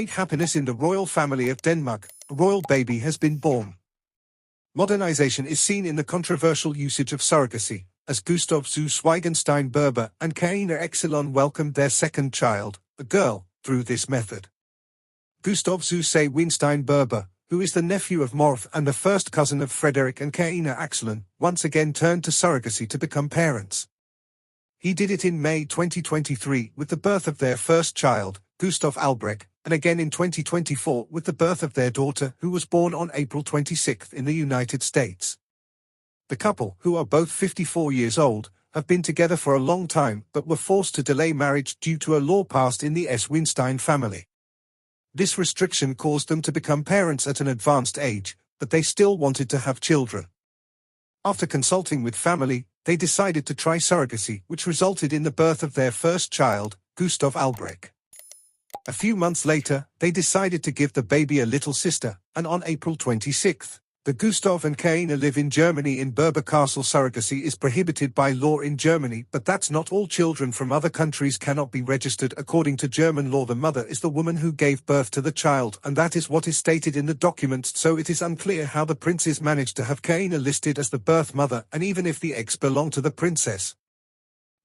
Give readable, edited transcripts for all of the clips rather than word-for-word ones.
great happiness in the royal family of Denmark, a royal baby has been born. Modernization is seen in the controversial usage of surrogacy, as Gustav Swienstein Burber and Karina Exelon welcomed their second child, a girl, through this method. Gustav Wienstein Burber, who is the nephew of Marth and the first cousin of Frederick and Karina Axelon, once again turned to surrogacy to become parents. He did it in May 2023 with the birth of their first child, Gustav Albrech, and again in 2024 with the birth of their daughter, who was born on April 26 in the United States. The couple, who are both 54 years old, have been together for a long time but were forced to delay marriage due to a law passed in the S Wienstein family. This restriction caused them to become parents at an advanced age, but they still wanted to have children. After consulting with family, they decided to try surrogacy, which resulted in the birth of their first child, Gustav Albrech. A few months later, they decided to give the baby a little sister, and on April 26, the Gustav and Karina live in Germany in Burber Castle. Surrogacy is prohibited by law in Germany, but that's not all. Children from other countries cannot be registered. According to German law, the mother is the woman who gave birth to the child, and that is what is stated in the documents, so it is unclear how the princes managed to have Karina listed as the birth mother, and even if the eggs belong to the princess,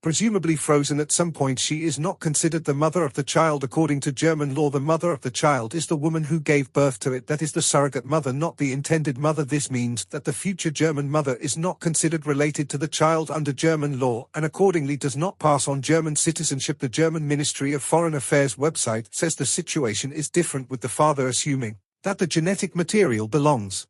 presumably frozen at some point, she is not considered the mother of the child. According to German law, the mother of the child is the woman who gave birth to it, that is the surrogate mother, not the intended mother. This means that the future German mother is not considered related to the child under German law and accordingly does not pass on German citizenship. The German Ministry of Foreign Affairs website says the situation is different, with the father assuming that the genetic material belongs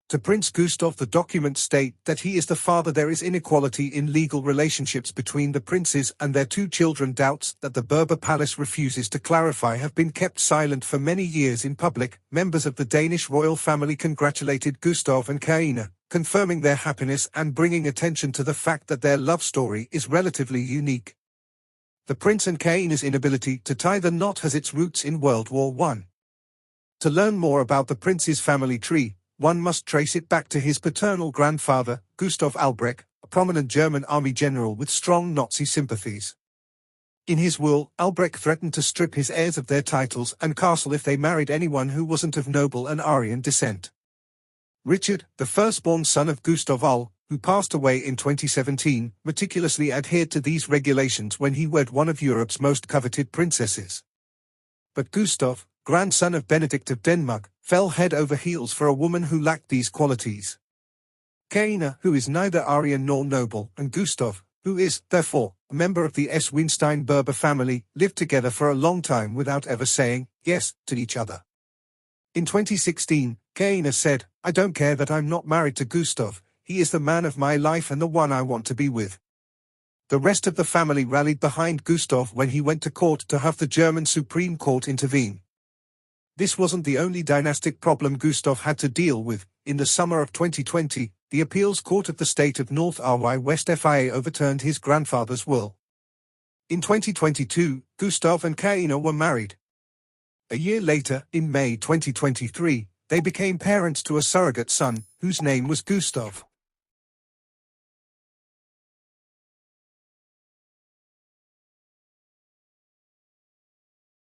to Prince Gustav. The documents state that he is the father. There is inequality in legal relationships between the princes and their two children. Doubts that the Burber palace refuses to clarify have been kept silent for many years in public. Members of the Danish royal family congratulated Gustav and Karina, confirming their happiness and bringing attention to the fact that their love story is relatively unique. The prince and Karina's inability to tie the knot has its roots in World War I. To learn more about the prince's family tree, one must trace it back to his paternal grandfather, Gustav Albrech, a prominent German army general with strong Nazi sympathies. In his will, Albrech threatened to strip his heirs of their titles and castle if they married anyone who wasn't of noble and Aryan descent. Richard, the firstborn son of Gustav Albrech, who passed away in 2017, meticulously adhered to these regulations when he wed one of Europe's most coveted princesses. But Gustav, grandson of Benedict of Denmark, fell head over heels for a woman who lacked these qualities. Karina, who is neither Aryan nor noble, and Gustav, who is, therefore, a member of the S Wienstein Burber family, lived together for a long time without ever saying yes to each other. In 2016, Karina said, "I don't care that I'm not married to Gustav, he is the man of my life and the one I want to be with." The rest of the family rallied behind Gustav when he went to court to have the German Supreme Court intervene. This wasn't the only dynastic problem Gustav had to deal with. In the summer of 2020, the Appeals Court of the State of North Rhine-Westphalia overturned his grandfather's will. In 2022, Gustav and Karina were married. A year later, in May 2023, they became parents to a surrogate son, whose name was Gustav.